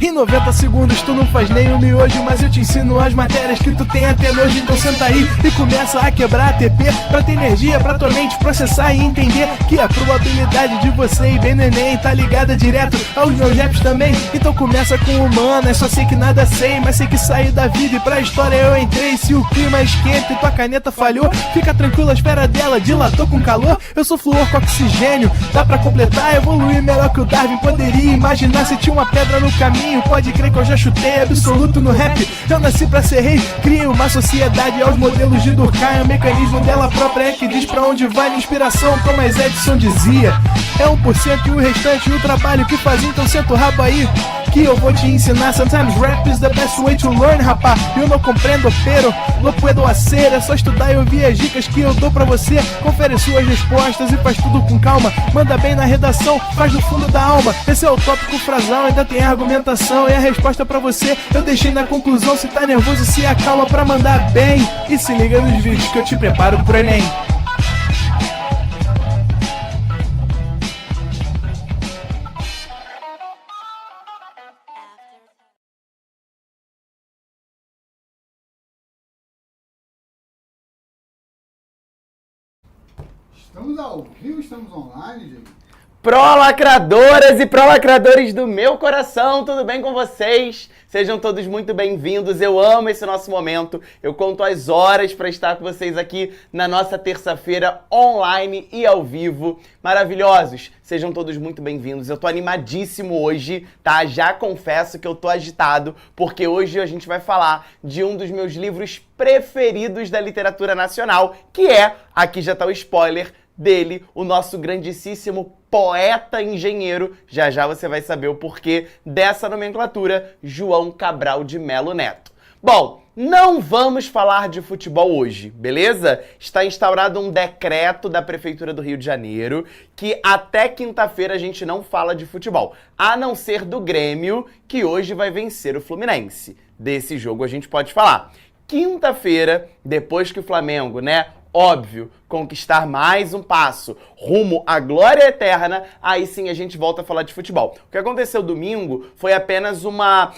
Em 90 segundos tu não faz nem um miojo, mas eu te ensino as matérias que tu tem até nojo. Então senta aí e começa a quebrar ATP pra ter energia pra tua mente processar e entender que a probabilidade de você ir bem no Enem tá ligada direto aos meus raps também. Então começa com humanas, só sei que nada sei, mas sei que saí da vida e pra história eu entrei. Se o clima esquenta e tua caneta falhou, fica tranquilo, a espera dela dilatou com calor. Eu sou flúor com oxigênio, dá pra completar, evoluir melhor que o Darwin poderia imaginar. Se tinha uma pedra no caminho, pode crer que eu já chutei absoluto no rap. Eu nasci pra ser rei, criei uma sociedade aos modelos de Durkheim. O mecanismo dela própria é que diz pra onde vai minha inspiração. Thomas Edison dizia: é 1% e o restante o trabalho que faz. Então senta o rabo aí que eu vou te ensinar. Sometimes rap is the best way to learn, rapá. Eu não compreendo, pero não puedo hacer. É só estudar e ouvir as dicas que eu dou pra você. Confere suas respostas e faz tudo com calma. Manda bem na redação, faz do fundo da alma. Esse é o tópico frasal, ainda tem argumentação. E a resposta pra você eu deixei na conclusão. Se tá nervoso, se acalma pra mandar bem. E se liga nos vídeos que eu te preparo pro Enem. Estamos ao vivo, estamos online, gente. Pró-lacradoras e pró-lacradores do meu coração, tudo bem com vocês? Sejam todos muito bem-vindos, eu amo esse nosso momento, eu conto as horas para estar com vocês aqui na nossa terça-feira online e ao vivo, maravilhosos, sejam todos muito bem-vindos, eu tô animadíssimo hoje, tá? Já confesso que eu tô agitado, porque hoje a gente vai falar de um dos meus livros preferidos da literatura nacional, que é, aqui já tá o spoiler, dele, o nosso grandíssimo poeta engenheiro, já já você vai saber o porquê dessa nomenclatura, João Cabral de Melo Neto. Bom, não vamos falar de futebol hoje, beleza? Está instaurado um decreto da Prefeitura do Rio de Janeiro que até quinta-feira a gente não fala de futebol, a não ser do Grêmio, que hoje vai vencer o Fluminense. Desse jogo a gente pode falar. Quinta-feira, depois que o Flamengo, óbvio, conquistar mais um passo rumo à glória eterna, aí sim a gente volta a falar de futebol. O que aconteceu domingo foi apenas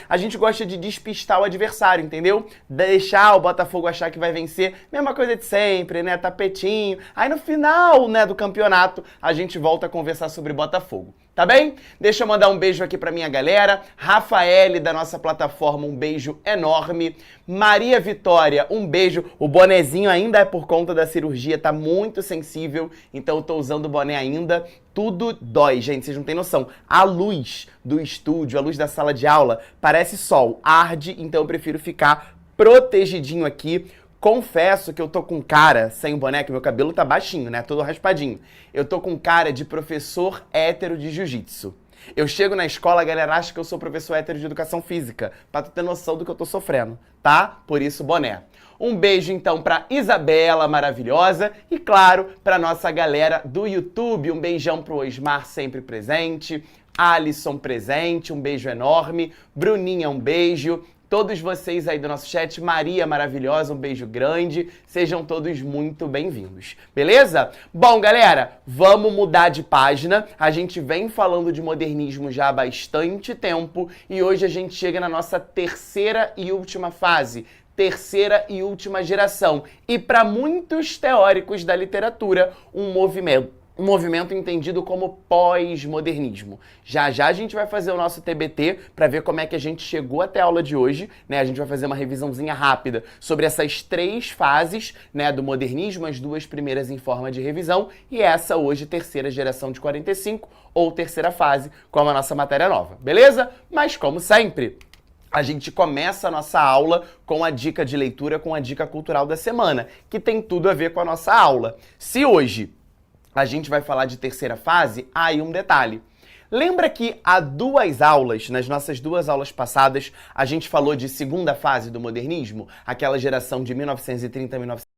a gente gosta de despistar o adversário, entendeu? Deixar o Botafogo achar que vai vencer, mesma coisa de sempre, tapetinho. Aí no final, do campeonato, a gente volta a conversar sobre Botafogo. Tá bem? Deixa eu mandar um beijo aqui pra minha galera. Rafaele, da nossa plataforma, um beijo enorme. Maria Vitória, um beijo. O bonezinho ainda é por conta da cirurgia, tá muito sensível, então eu tô usando o boné ainda. Tudo dói, gente, vocês não têm noção. A luz do estúdio, a luz da sala de aula, parece sol, arde, então eu prefiro ficar protegidinho aqui. Confesso que eu tô com cara, sem o boné, que meu cabelo tá baixinho, todo raspadinho. Eu tô com cara de professor hétero de jiu-jitsu. Eu chego na escola, a galera acha que eu sou professor hétero de educação física, pra tu ter noção do que eu tô sofrendo, tá? Por isso, boné. Um beijo, então, pra Isabela, maravilhosa, e, claro, pra nossa galera do YouTube. Um beijão pro Osmar, sempre presente, Alisson presente, um beijo enorme, Bruninha, um beijo, todos vocês aí do nosso chat, Maria maravilhosa, um beijo grande, sejam todos muito bem-vindos, beleza? Bom, galera, vamos mudar de página, a gente vem falando de modernismo já há bastante tempo e hoje a gente chega na nossa terceira e última fase, terceira e última geração, e para muitos teóricos da literatura, um movimento entendido como pós-modernismo. Já já a gente vai fazer o nosso TBT para ver como é que a gente chegou até a aula de hoje, A gente vai fazer uma revisãozinha rápida sobre essas três fases, do modernismo, as duas primeiras em forma de revisão e essa hoje terceira geração de 45 ou terceira fase, como a nossa matéria nova, beleza? Mas como sempre, a gente começa a nossa aula com a dica de leitura, com a dica cultural da semana, que tem tudo a ver com a nossa aula. Se hoje a gente vai falar de terceira fase, aí um detalhe. Lembra que há duas aulas, nas nossas duas aulas passadas, a gente falou de segunda fase do modernismo? Aquela geração de 1930 a 1940.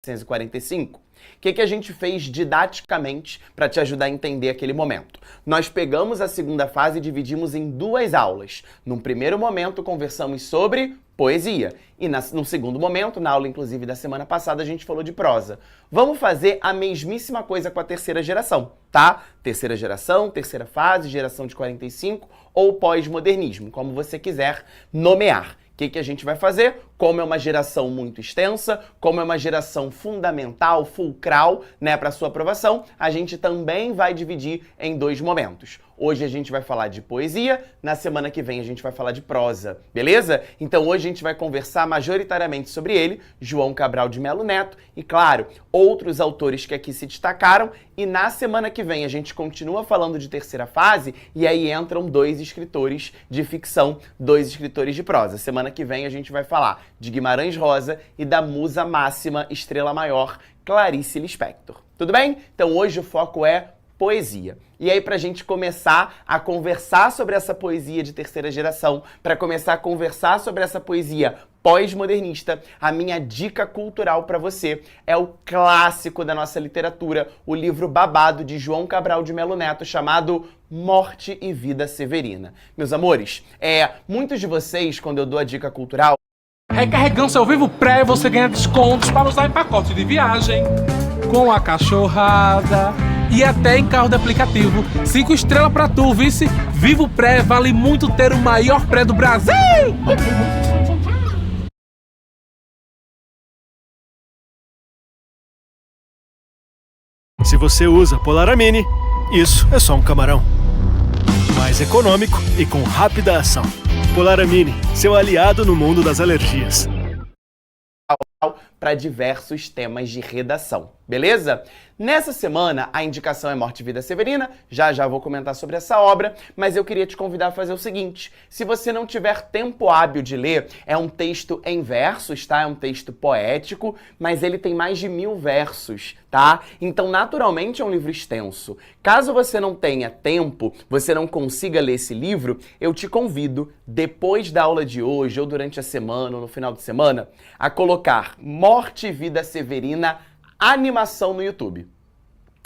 1945. O que a gente fez didaticamente para te ajudar a entender aquele momento? Nós pegamos a segunda fase e dividimos em duas aulas. Num primeiro momento, conversamos sobre poesia. E no segundo momento, na aula inclusive da semana passada, a gente falou de prosa. Vamos fazer a mesmíssima coisa com a terceira geração, tá? Terceira geração, terceira fase, geração de 45 ou pós-modernismo, como você quiser nomear. O que a gente vai fazer? Como é uma geração muito extensa, como é uma geração fundamental, fulcral, né, para sua aprovação, a gente também vai dividir em dois momentos. Hoje a gente vai falar de poesia, na semana que vem a gente vai falar de prosa, beleza? Então hoje a gente vai conversar majoritariamente sobre ele, João Cabral de Melo Neto, e claro, outros autores que aqui se destacaram, e na semana que vem a gente continua falando de terceira fase, e aí entram dois escritores de ficção, dois escritores de prosa. Semana que vem a gente vai falar de Guimarães Rosa e da musa máxima, estrela maior, Clarice Lispector. Tudo bem? Então hoje o foco é poesia. E aí, pra gente começar a conversar sobre essa poesia de terceira geração, para começar a conversar sobre essa poesia pós-modernista, a minha dica cultural para você é o clássico da nossa literatura, o livro babado de João Cabral de Melo Neto, chamado Morte e Vida Severina. Meus amores, muitos de vocês, quando eu dou a dica cultural, recarregando seu Vivo Pré, você ganha descontos para usar em pacote de viagem, com a cachorrada e até em carro de aplicativo. 5 estrelas pra tu, vice. Vivo Pré, vale muito ter o maior pré do Brasil! Se você usa Polaramine, isso é só um camarão. Mais econômico e com rápida ação. Polaramine, seu aliado no mundo das alergias. Para diversos temas de redação, beleza? Nessa semana, a indicação é Morte e Vida Severina, já vou comentar sobre essa obra, mas eu queria te convidar a fazer o seguinte: se você não tiver tempo hábil de ler, é um texto em versos, tá? É um texto poético, mas ele tem mais de 1000 versos, tá? Então, naturalmente, é um livro extenso. Caso você não tenha tempo, você não consiga ler esse livro, eu te convido, depois da aula de hoje, ou durante a semana, ou no final de semana, a colocar Morte e Vida Severina animação no YouTube.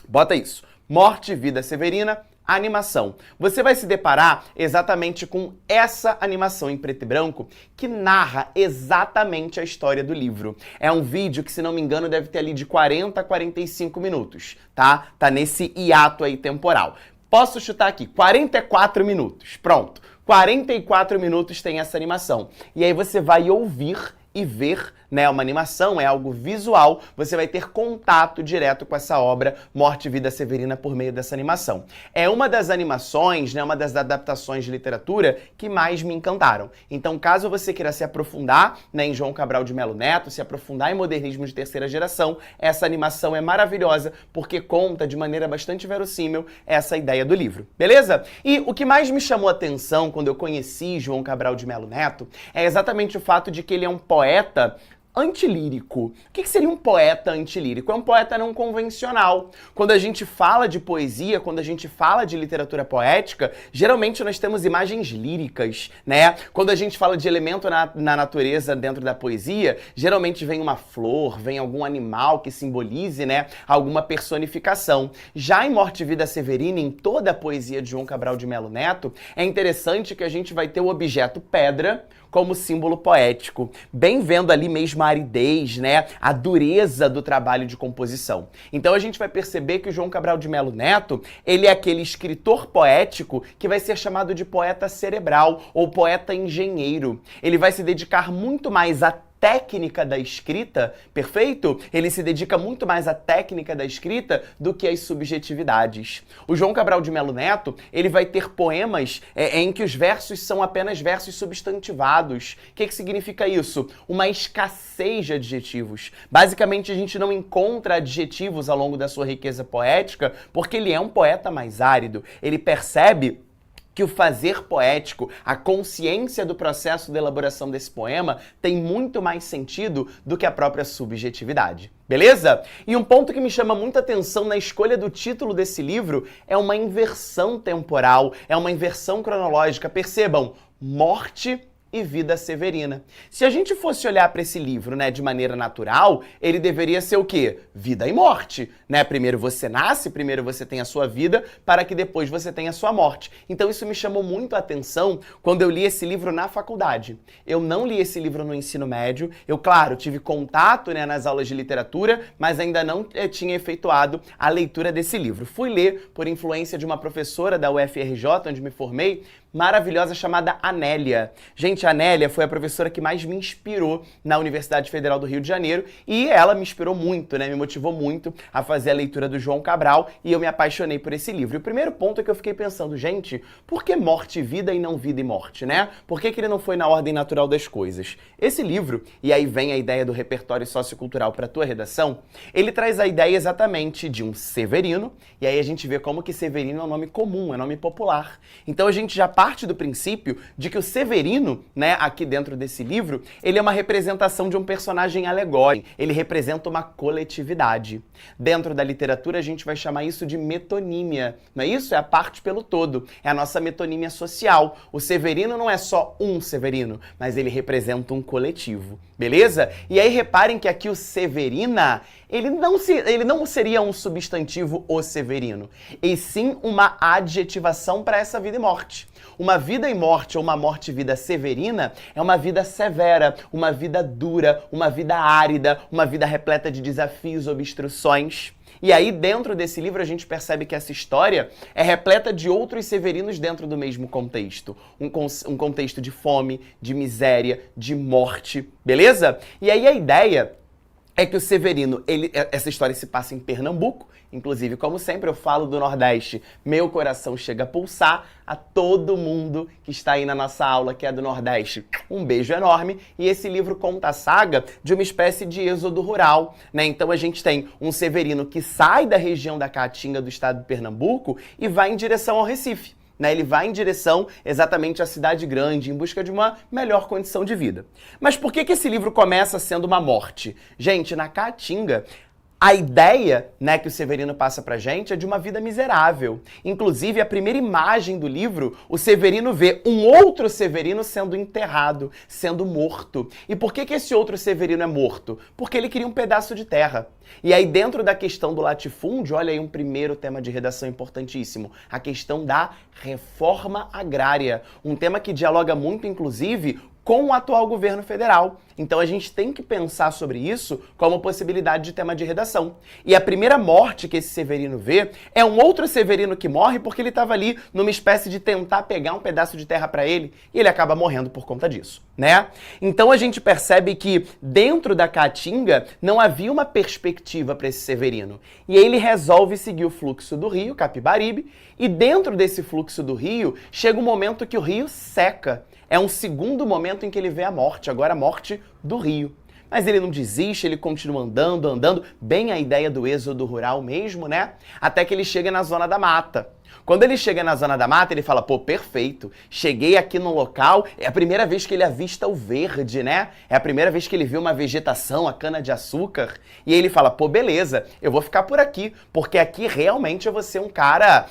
Bota isso. Morte e Vida Severina animação. Você vai se deparar exatamente com essa animação em preto e branco que narra exatamente a história do livro. É um vídeo que, se não me engano, deve ter ali de 40 a 45 minutos, tá? Tá nesse hiato aí temporal. Posso chutar aqui, 44 minutos. Pronto. 44 minutos tem essa animação. E aí você vai ouvir e ver, né, uma animação, é algo visual, você vai ter contato direto com essa obra Morte e Vida Severina por meio dessa animação. É uma das animações, né, uma das adaptações de literatura que mais me encantaram. Então, caso você queira se aprofundar, né, em João Cabral de Melo Neto, se aprofundar em modernismo de terceira geração, essa animação é maravilhosa porque conta de maneira bastante verossímil essa ideia do livro, beleza? E o que mais me chamou a atenção quando eu conheci João Cabral de Melo Neto é exatamente o fato de que ele é um poeta antilírico. O que seria um poeta antilírico? É um poeta não convencional. Quando a gente fala de poesia, quando a gente fala de literatura poética, geralmente nós temos imagens líricas, né? Quando a gente fala de elemento na natureza dentro da poesia, geralmente vem uma flor, vem algum animal que simbolize, né, alguma personificação. Já em Morte e Vida Severina, em toda a poesia de João Cabral de Melo Neto, é interessante que a gente vai ter o objeto pedra como símbolo poético, bem vendo ali mesmo a aridez, né, a dureza do trabalho de composição. Então a gente vai perceber que o João Cabral de Melo Neto, ele é aquele escritor poético que vai ser chamado de poeta cerebral ou poeta engenheiro. Ele vai se dedicar muito mais à técnica da escrita, perfeito? Ele se dedica muito mais à técnica da escrita do que às subjetividades. O João Cabral de Melo Neto, ele vai ter poemas em que os versos são apenas versos substantivados. O que significa isso? Uma escassez de adjetivos. Basicamente, a gente não encontra adjetivos ao longo da sua riqueza poética porque ele é um poeta mais árido. Ele percebe que o fazer poético, a consciência do processo de elaboração desse poema tem muito mais sentido do que a própria subjetividade. Beleza? E um ponto que me chama muita atenção na escolha do título desse livro é uma inversão temporal, é uma inversão cronológica. Percebam, Morte e vida severina. Se a gente fosse olhar para esse livro, né, de maneira natural, ele deveria ser o quê? Vida e morte, né? Primeiro você nasce, primeiro você tem a sua vida, para que depois você tenha a sua morte. Então isso me chamou muito a atenção quando eu li esse livro na faculdade. Eu não li esse livro no ensino médio, eu, claro, tive contato, né, nas aulas de literatura, mas ainda não tinha efetuado a leitura desse livro. Fui ler por influência de uma professora da UFRJ, onde me formei, maravilhosa, chamada Anélia. Gente, a Anélia foi a professora que mais me inspirou na Universidade Federal do Rio de Janeiro e ela me inspirou muito, né? Me motivou muito a fazer a leitura do João Cabral e eu me apaixonei por esse livro. E o primeiro ponto é que eu fiquei pensando, gente, por que morte e vida e não vida e morte, né? Por que ele não foi na ordem natural das coisas? Esse livro, e aí vem a ideia do repertório sociocultural para a tua redação, ele traz a ideia exatamente de um Severino, e aí a gente vê como que Severino é um nome comum, é um nome popular. Então a gente já parte do princípio de que o Severino, né, aqui dentro desse livro, ele é uma representação de um personagem alegórico. Ele representa uma coletividade. Dentro da literatura, a gente vai chamar isso de metonímia. Não é isso? É a parte pelo todo. É a nossa metonímia social. O Severino não é só um Severino, mas ele representa um coletivo. Beleza? E aí reparem que aqui o Severina, ele não seria um substantivo o Severino, e sim uma adjetivação para essa vida e morte. Uma vida e morte ou uma morte e vida severina é uma vida severa, uma vida dura, uma vida árida, uma vida repleta de desafios, obstruções. E aí, dentro desse livro, a gente percebe que essa história é repleta de outros severinos dentro do mesmo contexto. Um contexto de fome, de miséria, de morte, beleza? E aí a ideia é que o Severino, essa história se passa em Pernambuco, inclusive, como sempre, eu falo do Nordeste, meu coração chega a pulsar. A todo mundo que está aí na nossa aula, que é do Nordeste, um beijo enorme. E esse livro conta a saga de uma espécie de êxodo rural, né? Então a gente tem um Severino que sai da região da Caatinga do estado de Pernambuco e vai em direção ao Recife. Né, ele vai em direção exatamente à cidade grande, em busca de uma melhor condição de vida. Mas por que esse livro começa sendo uma morte? Gente, na Caatinga, a ideia, né, que o Severino passa pra gente é de uma vida miserável. Inclusive, a primeira imagem do livro, o Severino vê um outro Severino sendo enterrado, sendo morto. E por que esse outro Severino é morto? Porque ele queria um pedaço de terra. E aí, dentro da questão do latifúndio, olha aí um primeiro tema de redação importantíssimo, a questão da reforma agrária. Um tema que dialoga muito, inclusive, com o atual governo federal. Então a gente tem que pensar sobre isso como possibilidade de tema de redação. E a primeira morte que esse Severino vê é um outro Severino que morre porque ele estava ali numa espécie de tentar pegar um pedaço de terra para ele e ele acaba morrendo por conta disso, né? Então a gente percebe que dentro da Caatinga não havia uma perspectiva para esse Severino. E ele resolve seguir o fluxo do rio, Capibaribe, e dentro desse fluxo do rio chega um momento que o rio seca. É um segundo momento em que ele vê a morte, agora a morte do rio. Mas ele não desiste, ele continua andando, bem a ideia do êxodo rural mesmo, né? Até que ele chega na zona da mata. Quando ele chega na zona da mata, ele fala, pô, perfeito, cheguei aqui no local, é a primeira vez que ele avista o verde, né? É a primeira vez que ele vê uma vegetação, a cana-de-açúcar, e aí ele fala, pô, beleza, eu vou ficar por aqui, porque aqui realmente eu vou ser um cara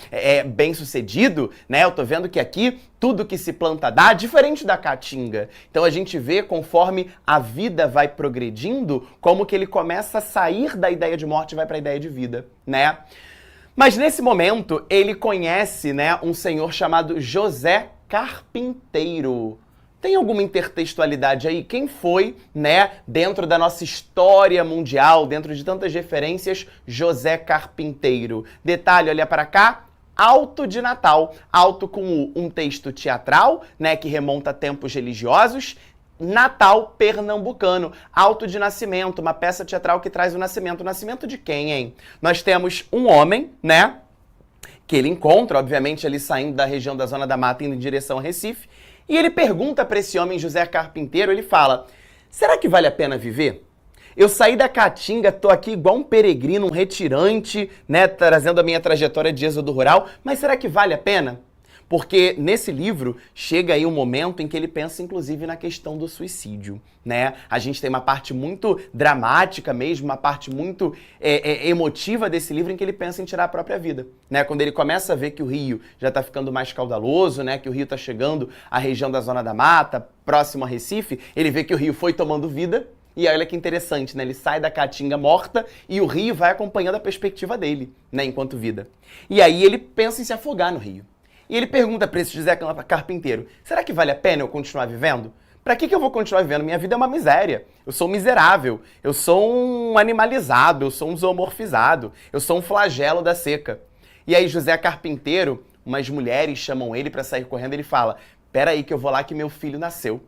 bem-sucedido, né? Eu tô vendo que aqui tudo que se planta dá, diferente da Caatinga. Então a gente vê, conforme a vida vai progredindo, como que ele começa a sair da ideia de morte e vai para a ideia de vida, né? Mas nesse momento, ele conhece, né, um senhor chamado José Carpinteiro. Tem alguma intertextualidade aí? Quem foi, né, dentro da nossa história mundial, dentro de tantas referências, José Carpinteiro? Detalhe, olha para cá. Alto de Natal. Alto com um texto teatral, né, que remonta a tempos religiosos. Natal pernambucano, Alto de Nascimento, uma peça teatral que traz o nascimento. O nascimento de quem, hein? Nós temos um homem, né, que ele encontra, obviamente, ali saindo da região da Zona da Mata, indo em direção ao Recife, e ele pergunta para esse homem, José Carpinteiro, ele fala, será que vale a pena viver? Eu saí da Caatinga, tô aqui igual um peregrino, um retirante, né, trazendo a minha trajetória de êxodo rural, mas será que vale a pena? Porque nesse livro chega aí um momento em que ele pensa inclusive na questão do suicídio, né? A gente tem uma parte muito dramática mesmo, uma parte muito emotiva desse livro em que ele pensa em tirar a própria vida, né? Quando ele começa a ver que o rio já está ficando mais caudaloso, né? Que o rio está chegando à região da Zona da Mata, próximo a Recife, ele vê que o rio foi tomando vida. E olha que interessante, né? Ele sai da caatinga morta e o rio vai acompanhando a perspectiva dele, né? Enquanto vida. E aí ele pensa em se afogar no rio. E ele pergunta para esse José Carpinteiro, será que vale a pena eu continuar vivendo? Pra que eu vou continuar vivendo? Minha vida é uma miséria. Eu sou um miserável. Eu sou um animalizado. Eu sou um zoomorfizado. Eu sou um flagelo da seca. E aí José Carpinteiro, umas mulheres chamam ele para sair correndo e ele fala, peraí que eu vou lá que meu filho nasceu.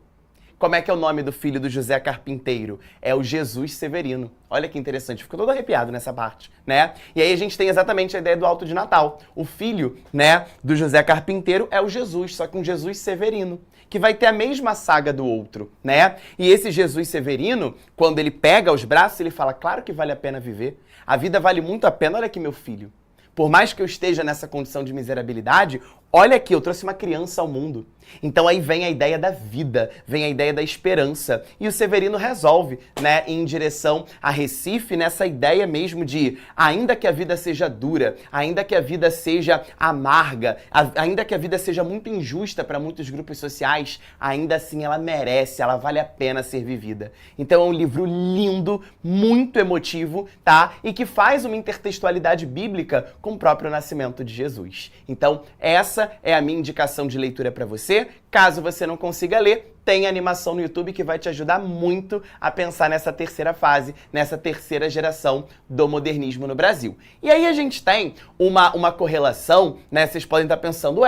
Como é que é o nome do filho do José Carpinteiro? É o Jesus Severino. Olha que interessante, fico todo arrepiado nessa parte, né? E aí a gente tem exatamente a ideia do Alto de Natal. O filho, né, do José Carpinteiro é o Jesus, só que um Jesus Severino, que vai ter a mesma saga do outro, né? E esse Jesus Severino, quando ele pega os braços, ele fala, claro que vale a pena viver. A vida vale muito a pena, olha aqui meu filho. Por mais que eu esteja nessa condição de miserabilidade, olha aqui, eu trouxe uma criança ao mundo. Então aí vem a ideia da vida, vem a ideia da esperança. E o Severino resolve, né, ir em direção a Recife, nessa ideia mesmo de, ainda que a vida seja dura, ainda que a vida seja amarga, ainda que a vida seja muito injusta para muitos grupos sociais, ainda assim ela merece, ela vale a pena ser vivida. Então é um livro lindo, muito emotivo, tá? E que faz uma intertextualidade bíblica com o próprio nascimento de Jesus. Então essa é a minha indicação de leitura para você. Caso você não consiga ler, tem animação no YouTube que vai te ajudar muito a pensar nessa terceira fase, nessa terceira geração do modernismo no Brasil. E aí a gente tem uma correlação, né? Vocês podem estar pensando,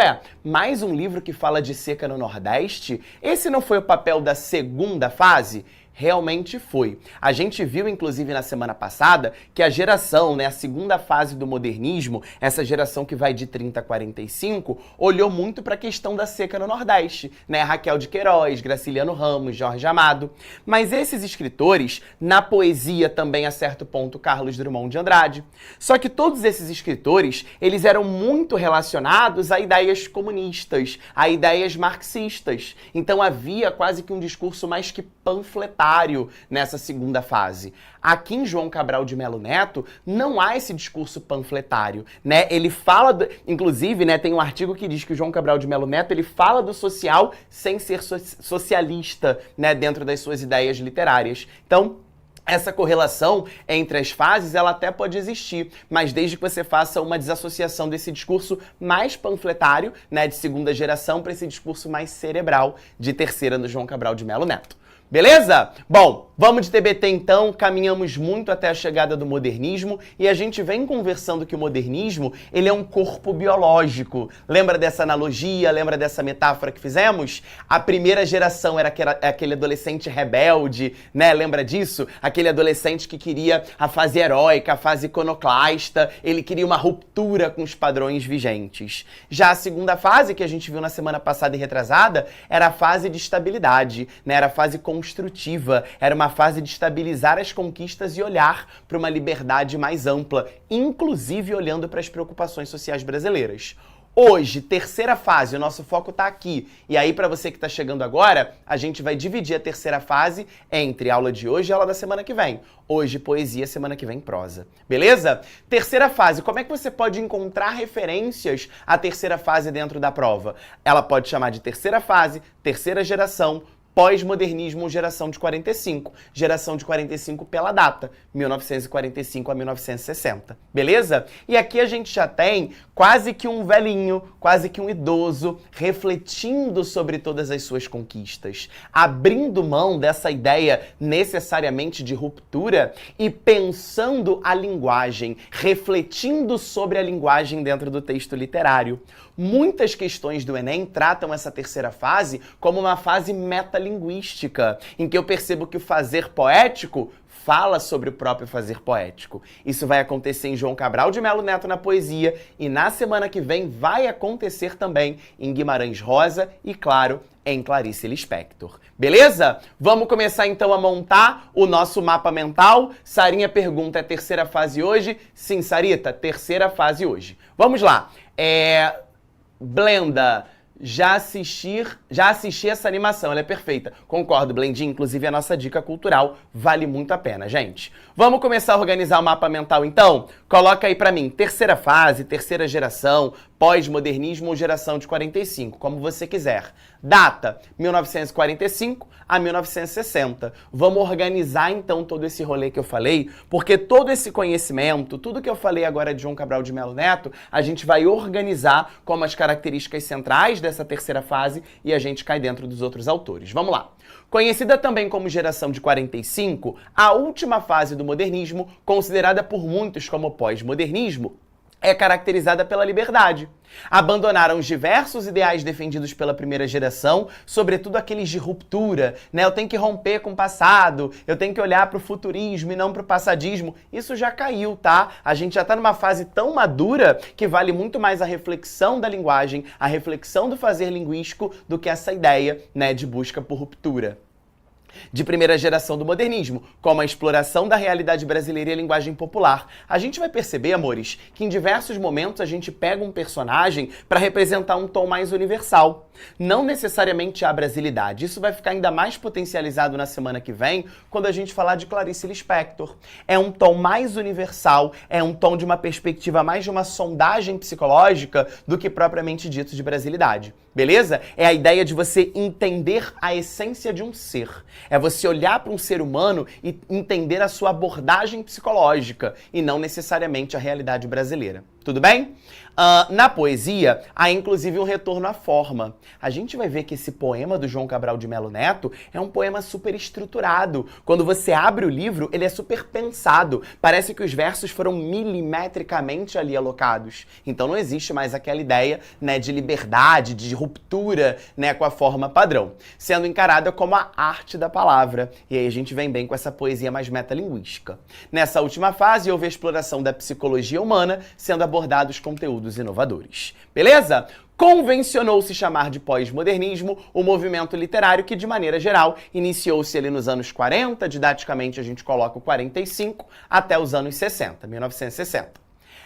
mais um livro que fala de seca no Nordeste? Esse não foi o papel da segunda fase? Realmente foi. A gente viu, inclusive, na semana passada, que a geração, né, a segunda fase do modernismo, essa geração que vai de 30 a 45, olhou muito para a questão da seca no Nordeste, né? Raquel de Queiroz, Graciliano Ramos, Jorge Amado. Mas esses escritores, na poesia também, a certo ponto, Carlos Drummond de Andrade. Só que todos esses escritores, eles eram muito relacionados a ideias comunistas, a ideias marxistas. Então havia quase que um discurso mais que panfletário nessa segunda fase. Aqui em João Cabral de Melo Neto, não há esse discurso panfletário, né? Ele fala, inclusive, né, tem um artigo que diz que o João Cabral de Melo Neto, ele fala do social sem ser socialista, né, dentro das suas ideias literárias. Então, essa correlação entre as fases, ela até pode existir, mas desde que você faça uma desassociação desse discurso mais panfletário, né, de segunda geração, para esse discurso mais cerebral de terceira no João Cabral de Melo Neto. Beleza? Bom, vamos de TBT então, caminhamos muito até a chegada do modernismo e a gente vem conversando que o modernismo, ele é um corpo biológico. Lembra dessa analogia? Lembra dessa metáfora que fizemos? A primeira geração era aquele adolescente rebelde, né? Lembra disso? Aquele adolescente que queria a fase heróica, a fase iconoclasta, ele queria uma ruptura com os padrões vigentes. Já a segunda fase, que a gente viu na semana passada e retrasada, era a fase de estabilidade, né? Era a fase construtiva, era uma fase de estabilizar as conquistas e olhar para uma liberdade mais ampla, inclusive olhando para as preocupações sociais brasileiras. Hoje, terceira fase, o nosso foco está aqui. E aí, para você que está chegando agora, a gente vai dividir a terceira fase entre aula de hoje e aula da semana que vem. Hoje, poesia, semana que vem, prosa. Beleza? Terceira fase, como é que você pode encontrar referências à terceira fase dentro da prova? Ela pode chamar de terceira fase, terceira geração, pós-modernismo, geração de 45. Geração de 45 pela data, 1945 a 1960. Beleza? E aqui a gente já tem quase que um velhinho, quase que um idoso, refletindo sobre todas as suas conquistas, abrindo mão dessa ideia necessariamente de ruptura e pensando a linguagem, refletindo sobre a linguagem dentro do texto literário. Muitas questões do Enem tratam essa terceira fase como uma fase metalinguística, em que eu percebo que o fazer poético fala sobre o próprio fazer poético. Isso vai acontecer em João Cabral de Melo Neto na poesia e na semana que vem vai acontecer também em Guimarães Rosa e, claro, em Clarice Lispector. Beleza? Vamos começar então a montar o nosso mapa mental. Sarinha pergunta, é terceira fase hoje? Sim, Sarita, terceira fase hoje. Vamos lá. Blenda, já assisti essa animação, ela é perfeita. Concordo, Blendinha, inclusive a nossa dica cultural vale muito a pena, gente. Vamos começar a organizar o mapa mental, então? Coloca aí pra mim, terceira fase, terceira geração, pós-modernismo ou geração de 45, como você quiser. Data, 1945 a 1960. Vamos organizar, então, todo esse rolê que eu falei, porque todo esse conhecimento, tudo que eu falei agora de João Cabral de Melo Neto, a gente vai organizar como as características centrais dessa terceira fase e a gente cai dentro dos outros autores. Vamos lá. Conhecida também como geração de 45, a última fase do modernismo, considerada por muitos como pós-modernismo, é caracterizada pela liberdade. Abandonaram os diversos ideais defendidos pela primeira geração, sobretudo aqueles de ruptura, né? Eu tenho que romper com o passado, eu tenho que olhar para o futurismo e não para o passadismo. Isso já caiu, tá? A gente já está numa fase tão madura que vale muito mais a reflexão da linguagem, a reflexão do fazer linguístico, do que essa ideia, né, de busca por ruptura. De primeira geração do modernismo, como a exploração da realidade brasileira e a linguagem popular. A gente vai perceber, amores, que em diversos momentos a gente pega um personagem para representar um tom mais universal. Não necessariamente a brasilidade. Isso vai ficar ainda mais potencializado na semana que vem, quando a gente falar de Clarice Lispector. É um tom mais universal, é um tom de uma perspectiva mais de uma sondagem psicológica do que propriamente dito de brasilidade. Beleza? É a ideia de você entender a essência de um ser. É você olhar para um ser humano e entender a sua abordagem psicológica e não necessariamente a realidade brasileira. Tudo bem? Na poesia, há inclusive um retorno à forma. A gente vai ver que esse poema do João Cabral de Melo Neto é um poema super estruturado. Quando você abre o livro, ele é super pensado. Parece que os versos foram milimetricamente ali alocados. Então não existe mais aquela ideia, né, de liberdade, de ruptura, né, com a forma padrão, sendo encarada como a arte da palavra. E aí a gente vem bem com essa poesia mais metalinguística. Nessa última fase, houve a exploração da psicologia humana, sendo abordados conteúdos inovadores. Beleza? Convencionou-se chamar de pós-modernismo o movimento literário que, de maneira geral, iniciou-se ali nos anos 40, didaticamente a gente coloca o 45, até os anos 60, 1960.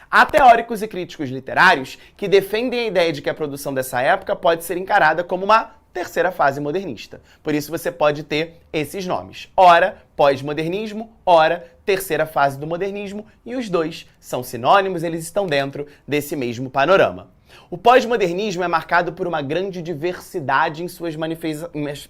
Há teóricos e críticos literários que defendem a ideia de que a produção dessa época pode ser encarada como uma terceira fase modernista. Por isso você pode ter esses nomes. Ora, pós-modernismo, ora, terceira fase do modernismo, e os dois são sinônimos, eles estão dentro desse mesmo panorama. O pós-modernismo é marcado por uma grande diversidade em suas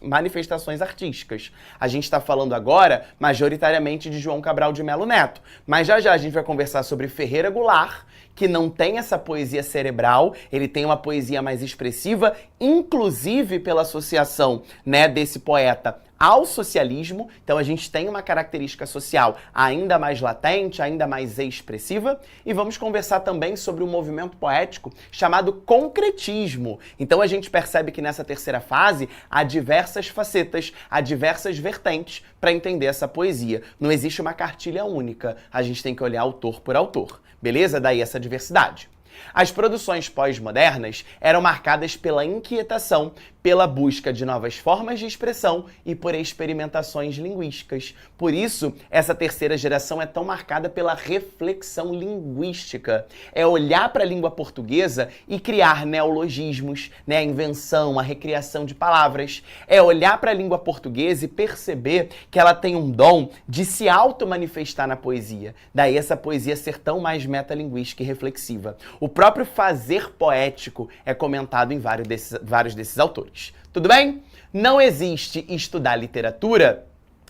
manifestações artísticas. A gente está falando agora, majoritariamente, de João Cabral de Melo Neto, mas já já a gente vai conversar sobre Ferreira Goulart, que não tem essa poesia cerebral, ele tem uma poesia mais expressiva, inclusive pela associação, né, desse poeta ao socialismo. Então a gente tem uma característica social ainda mais latente, ainda mais expressiva, e vamos conversar também sobre um movimento poético chamado concretismo. Então a gente percebe que nessa terceira fase há diversas facetas, há diversas vertentes para entender essa poesia. Não existe uma cartilha única, a gente tem que olhar autor por autor. Beleza? Daí essa diversidade. As produções pós-modernas eram marcadas pela inquietação, pela busca de novas formas de expressão e por experimentações linguísticas. Por isso, essa terceira geração é tão marcada pela reflexão linguística. É olhar para a língua portuguesa e criar neologismos, né? A invenção, a recriação de palavras. É olhar para a língua portuguesa e perceber que ela tem um dom de se auto-manifestar na poesia. Daí essa poesia ser tão mais metalinguística e reflexiva. O próprio fazer poético é comentado em vários desses autores. Tudo bem? Não existe estudar literatura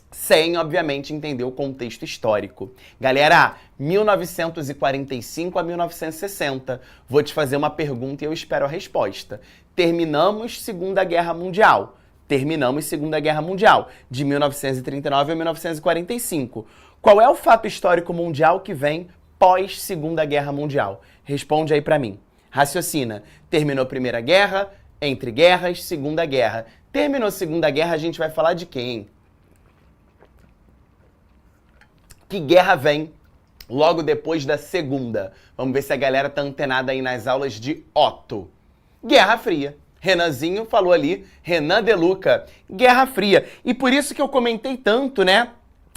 sem, obviamente, entender o contexto histórico. Galera, 1945 a 1960. Vou te fazer uma pergunta e eu espero a resposta. Terminamos Segunda Guerra Mundial. Terminamos Segunda Guerra Mundial, de 1939 a 1945. Qual é o fato histórico mundial que vem pós Segunda Guerra Mundial? Responde aí pra mim. Raciocina. Terminou Primeira Guerra, entre guerras, Segunda Guerra. Terminou Segunda Guerra, a gente vai falar de quem? Que guerra vem logo depois da Segunda? Vamos ver se a galera tá antenada aí nas aulas de Otto. Guerra Fria. Renanzinho falou ali, Renan De Luca. Guerra Fria. E por isso que eu comentei tanto, né,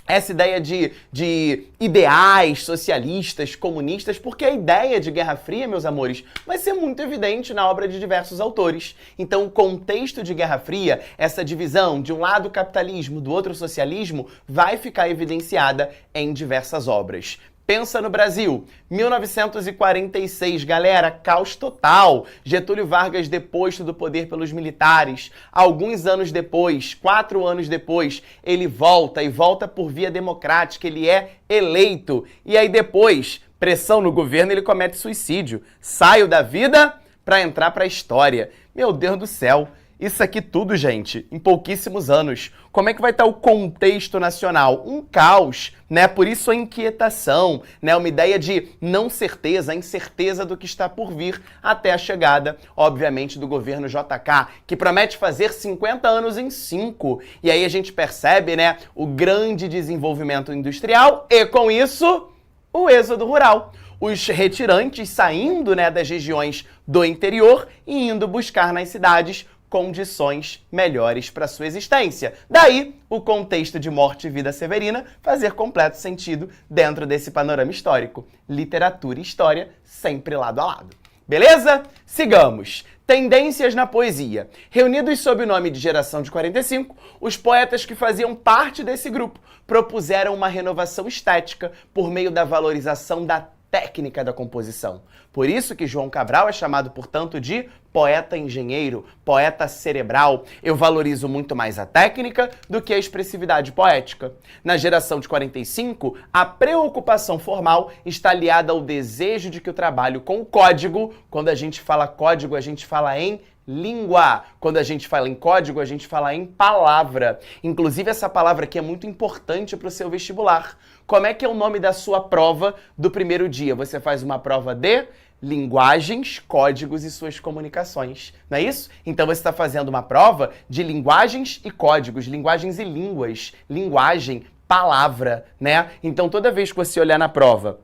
essa ideia de ideais socialistas, comunistas, porque a ideia de Guerra Fria, meus amores, vai ser muito evidente na obra de diversos autores. Então, o contexto de Guerra Fria, essa divisão de um lado capitalismo, do outro socialismo, vai ficar evidenciada em diversas obras. Pensa no Brasil, 1946, galera, caos total. Getúlio Vargas deposto do poder pelos militares. Alguns anos depois, 4 anos depois, ele volta e volta por via democrática, ele é eleito. E aí depois, pressão no governo, ele comete suicídio. Saio da vida para entrar para a história. Meu Deus do céu. Isso aqui tudo, gente, em pouquíssimos anos. Como é que vai estar o contexto nacional? Um caos, né? Por isso a inquietação, né? Uma ideia de não certeza, a incerteza do que está por vir até a chegada, obviamente, do governo JK, que promete fazer 50 anos em 5. E aí a gente percebe, né, o grande desenvolvimento industrial e, com isso, o êxodo rural. Os retirantes saindo, né, das regiões do interior e indo buscar nas cidades condições melhores para sua existência. Daí, o contexto de Morte e Vida Severina fazer completo sentido dentro desse panorama histórico. Literatura e história sempre lado a lado. Beleza? Sigamos. Tendências na poesia. Reunidos sob o nome de Geração de 45, os poetas que faziam parte desse grupo propuseram uma renovação estética por meio da valorização da técnica da composição. Por isso que João Cabral é chamado, portanto, de poeta engenheiro, poeta cerebral. Eu valorizo muito mais a técnica do que a expressividade poética. Na Geração de 45, a preocupação formal está aliada ao desejo de que o trabalho com o código, quando a gente fala código, a gente fala em língua. Quando a gente fala em código, a gente fala em palavra. Inclusive, essa palavra aqui é muito importante para o seu vestibular. Como é que é o nome da sua prova do primeiro dia? Você faz uma prova de linguagens, códigos e suas comunicações. Não é isso? Então você está fazendo uma prova de linguagens e códigos, linguagens e línguas, linguagem, palavra, né? Então toda vez que você olhar na prova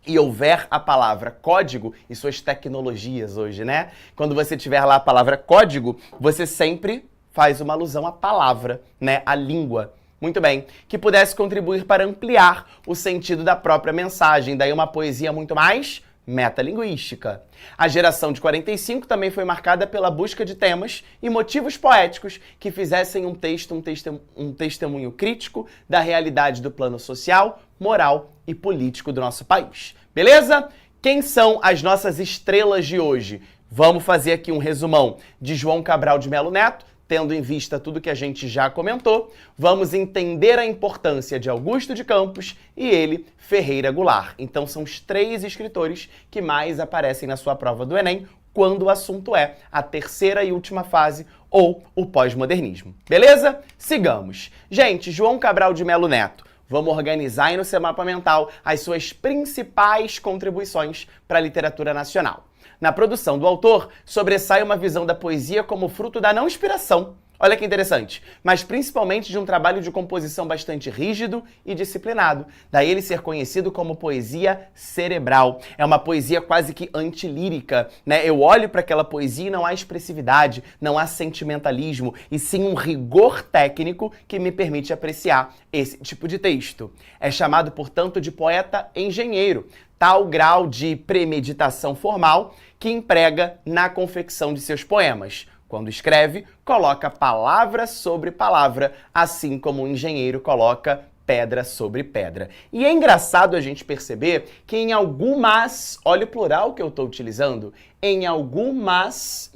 e houver a palavra código e suas tecnologias hoje, né? Quando você tiver lá a palavra código, você sempre faz uma alusão à palavra, né? À língua. Muito bem. Que pudesse contribuir para ampliar o sentido da própria mensagem. Daí uma poesia muito mais metalinguística. A Geração de 45 também foi marcada pela busca de temas e motivos poéticos que fizessem um testemunho crítico da realidade do plano social, moral e político do nosso país. Beleza? Quem são as nossas estrelas de hoje? Vamos fazer aqui um resumão de João Cabral de Melo Neto, tendo em vista tudo que a gente já comentou. Vamos entender a importância de Augusto de Campos e ele, Ferreira Goulart. Então são os 3 escritores que mais aparecem na sua prova do Enem quando o assunto é a terceira e última fase ou o pós-modernismo. Beleza? Sigamos. Gente, João Cabral de Melo Neto. Vamos organizar aí no seu mapa mental as suas principais contribuições para a literatura nacional. Na produção do autor, sobressai uma visão da poesia como fruto da não inspiração. Olha que interessante, mas principalmente de um trabalho de composição bastante rígido e disciplinado. Daí ele ser conhecido como poesia cerebral. É uma poesia quase que antilírica, né? Eu olho para aquela poesia e não há expressividade, não há sentimentalismo, e sim um rigor técnico que me permite apreciar esse tipo de texto. É chamado, portanto, de poeta engenheiro. Tal grau de premeditação formal que emprega na confecção de seus poemas. Quando escreve, coloca palavra sobre palavra, assim como um engenheiro coloca pedra sobre pedra. E é engraçado a gente perceber que em algumas, olha o plural que eu estou utilizando, em algumas,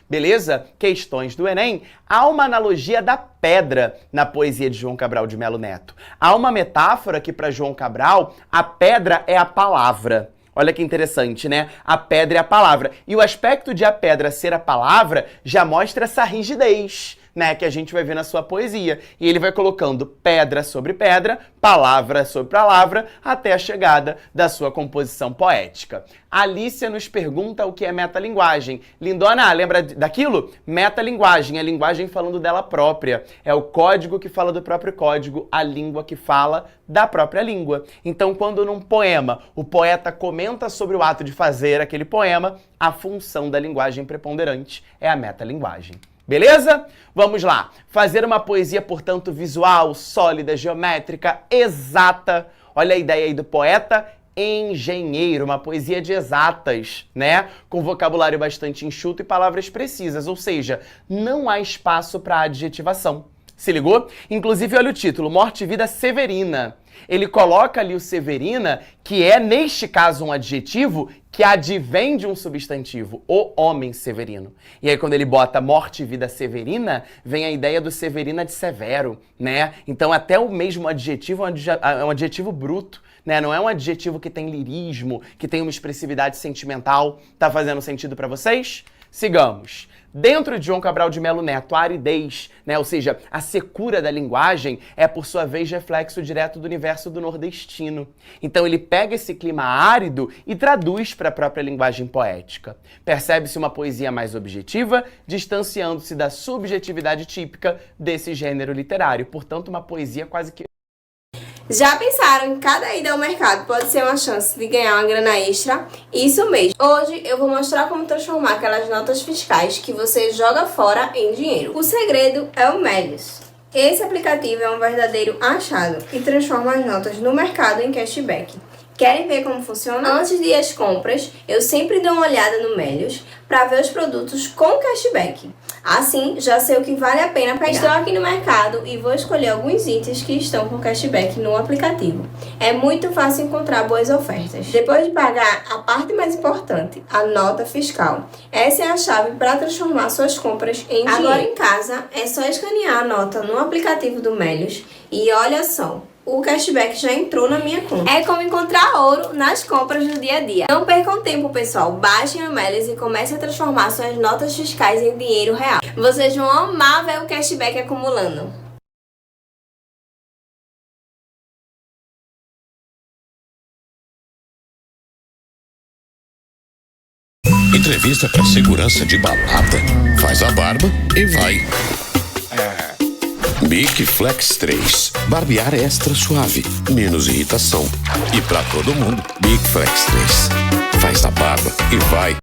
beleza? Questões do Enem, há uma analogia da pedra na poesia de João Cabral de Melo Neto. Há uma metáfora que para João Cabral, a pedra é a palavra. Olha que interessante, né? A pedra é a palavra. E o aspecto de a pedra ser a palavra já mostra essa rigidez, né, que a gente vai ver na sua poesia. E ele vai colocando pedra sobre pedra, palavra sobre palavra, até a chegada da sua composição poética. A Alicia nos pergunta o que é metalinguagem. Lindona, lembra daquilo? Metalinguagem, é a linguagem falando dela própria. É o código que fala do próprio código, a língua que fala da própria língua. Então, quando num poema o poeta comenta sobre o ato de fazer aquele poema, a função da linguagem preponderante é a metalinguagem. Beleza? Vamos lá. Fazer uma poesia, portanto, visual, sólida, geométrica, exata. Olha a ideia aí do poeta engenheiro, uma poesia de exatas, né? Com vocabulário bastante enxuto e palavras precisas, ou seja, não há espaço para adjetivação. Se ligou? Inclusive, olha o título, Morte e Vida Severina. Ele coloca ali o Severina, que é, neste caso, um adjetivo que advém de um substantivo, o homem Severino. E aí, quando ele bota Morte e Vida Severina, vem a ideia do Severina de severo, né? Então, até o mesmo adjetivo é um adjetivo bruto, né? Não é um adjetivo que tem lirismo, que tem uma expressividade sentimental. Tá fazendo sentido para vocês? Sigamos. Dentro de João Cabral de Melo Neto, a aridez, né, ou seja, a secura da linguagem, é por sua vez reflexo direto do universo do nordestino. Então ele pega esse clima árido e traduz para a própria linguagem poética. Percebe-se uma poesia mais objetiva, distanciando-se da subjetividade típica desse gênero literário. Portanto, uma poesia quase que... Já pensaram que cada ida ao mercado pode ser uma chance de ganhar uma grana extra? Isso mesmo! Hoje eu vou mostrar como transformar aquelas notas fiscais que você joga fora em dinheiro. O segredo é o Melios. Esse aplicativo é um verdadeiro achado e transforma as notas no mercado em cashback. Querem ver como funciona? Antes de ir às compras, eu sempre dou uma olhada no Melios para ver os produtos com cashback. Assim, já sei o que vale a pena pegar. Estou aqui no mercado e vou escolher alguns itens que estão com cashback no aplicativo. É muito fácil encontrar boas ofertas. Depois de pagar a parte mais importante, a nota fiscal. Essa é a chave para transformar suas compras em dinheiro. Agora em casa, é só escanear a nota no aplicativo do Melios e olha só, o cashback já entrou na minha conta. É como encontrar ouro nas compras do dia a dia. Não percam tempo, pessoal. Baixem o Melios e comecem a transformar suas notas fiscais em dinheiro real. Vocês vão amar ver o cashback acumulando. Entrevista para segurança de balada. Faz a barba e vai. Bic Flex 3. Barbear extra suave. Menos irritação. E pra todo mundo, Bic Flex 3. Faz a barba e vai.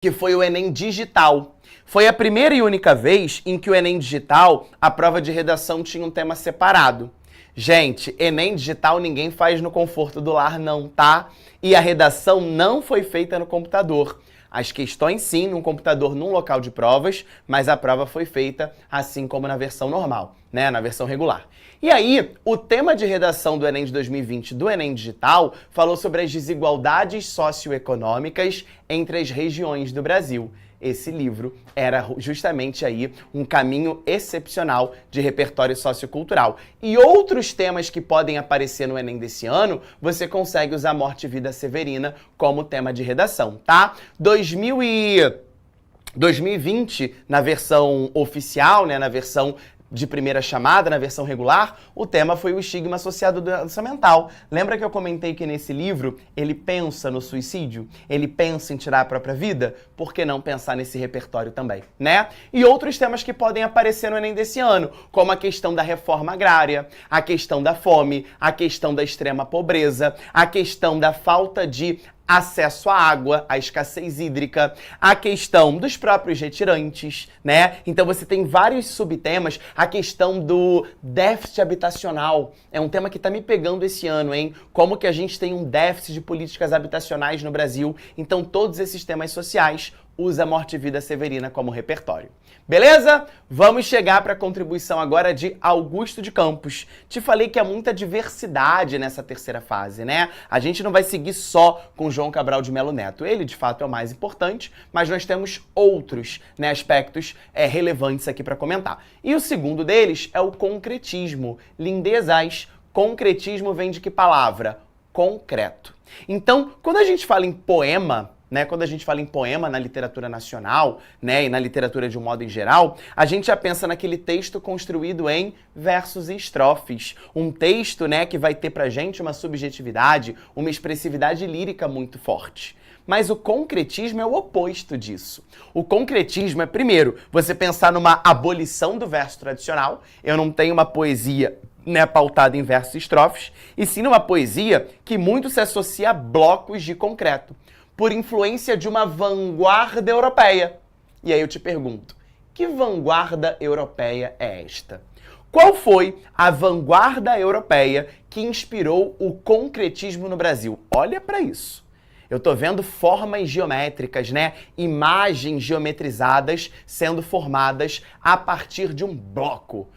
Que foi o Enem Digital. Foi a primeira e única vez em que o Enem Digital, a prova de redação tinha um tema separado. Gente, Enem Digital ninguém faz no conforto do lar não, tá? E a redação não foi feita no computador. As questões sim, num computador, num local de provas, mas a prova foi feita assim como na versão normal, né? Na versão regular. E aí, o tema de redação do Enem de 2020 do Enem Digital falou sobre as desigualdades socioeconômicas entre as regiões do Brasil. Esse livro era justamente aí um caminho excepcional de repertório sociocultural. E outros temas que podem aparecer no Enem desse ano, você consegue usar Morte e Vida Severina como tema de redação, tá? 2020, na versão oficial, né, na versão de primeira chamada, na versão regular, o tema foi o estigma associado à doença mental. Lembra que eu comentei que nesse livro ele pensa no suicídio? Ele pensa em tirar a própria vida? Por que não pensar nesse repertório também, né? E outros temas que podem aparecer no Enem desse ano, como a questão da reforma agrária, a questão da fome, a questão da extrema pobreza, a questão da falta de acesso à água, à escassez hídrica, a questão dos próprios retirantes, né? Então você tem vários subtemas, a questão do déficit habitacional. É um tema que tá me pegando esse ano, hein? Como que a gente tem um déficit de políticas habitacionais no Brasil. Então todos esses temas sociais usa Morte e Vida Severina como repertório. Beleza? Vamos chegar para a contribuição agora de Augusto de Campos. Te falei que há muita diversidade nessa terceira fase, né? A gente não vai seguir só com João Cabral de Melo Neto. Ele, de fato, é o mais importante, mas nós temos outros, né, aspectos relevantes aqui para comentar. E o segundo deles é o concretismo. Lindezas. Concretismo vem de que palavra? Concreto. Então, quando a gente fala em poema, né, quando a gente fala em poema na literatura nacional, né, e na literatura de um modo em geral, a gente já pensa naquele texto construído em versos e estrofes. Um texto, né, que vai ter pra gente uma subjetividade, uma expressividade lírica muito forte. Mas o concretismo é o oposto disso. O concretismo é, primeiro, você pensar numa abolição do verso tradicional. Eu não tenho uma poesia, né, pautada em versos e estrofes, e sim numa poesia que muito se associa a blocos de concreto, por influência de uma vanguarda europeia. E aí eu te pergunto, Que vanguarda europeia é esta? Qual foi a vanguarda europeia que inspirou o concretismo no Brasil? Olha para isso. Eu tô vendo formas geométricas, né? Imagens geometrizadas sendo formadas a partir de um bloco.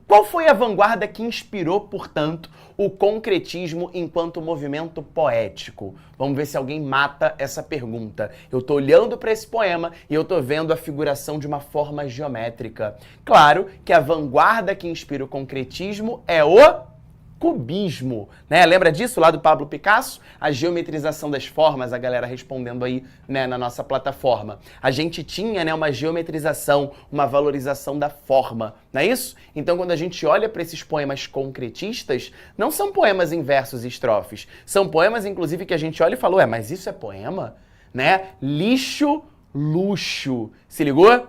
Qual foi a vanguarda que inspirou, portanto, o concretismo enquanto movimento poético? Vamos ver se alguém mata essa pergunta. Eu tô olhando para esse poema e eu tô vendo a figuração de uma forma geométrica. Claro que a vanguarda que inspira o concretismo é o cubismo, né? Lembra disso lá do Pablo Picasso? A geometrização das formas, a galera respondendo aí, né, na nossa plataforma. A gente tinha, né, uma geometrização, uma valorização da forma, não é isso? Então, quando a gente olha para esses poemas concretistas, não são poemas em versos e estrofes. São poemas, inclusive, que a gente olha e fala, ué, mas isso é poema? Né? Lixo, luxo. Se ligou?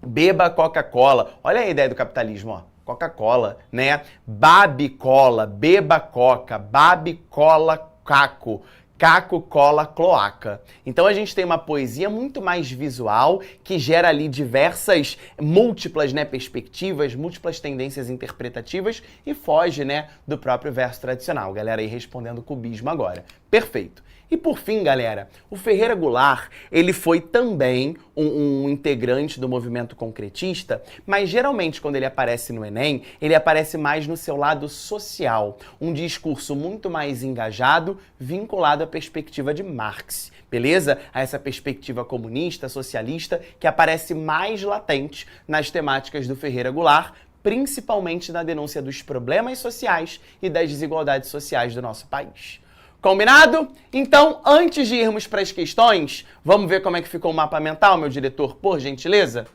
Beba Coca-Cola. Olha a ideia do capitalismo, ó. Coca-Cola, né? Babe cola, beba coca, babe cola caco, caco cola cloaca. Então a gente tem uma poesia muito mais visual que gera ali diversas, múltiplas, né, perspectivas, múltiplas tendências interpretativas e foge, né, do próprio verso tradicional. Galera aí respondendo cubismo agora. Perfeito. E por fim, galera, o Ferreira Goulart, ele foi também um integrante do movimento concretista, mas geralmente quando ele aparece no Enem, ele aparece mais no seu lado social, um discurso muito mais engajado, vinculado à perspectiva de Marx, beleza? A essa perspectiva comunista, socialista, que aparece mais latente nas temáticas do Ferreira Goulart, principalmente na denúncia dos problemas sociais e das desigualdades sociais do nosso país. Combinado? Então, antes de irmos para as questões, vamos ver como é que ficou o mapa mental, meu diretor, por gentileza?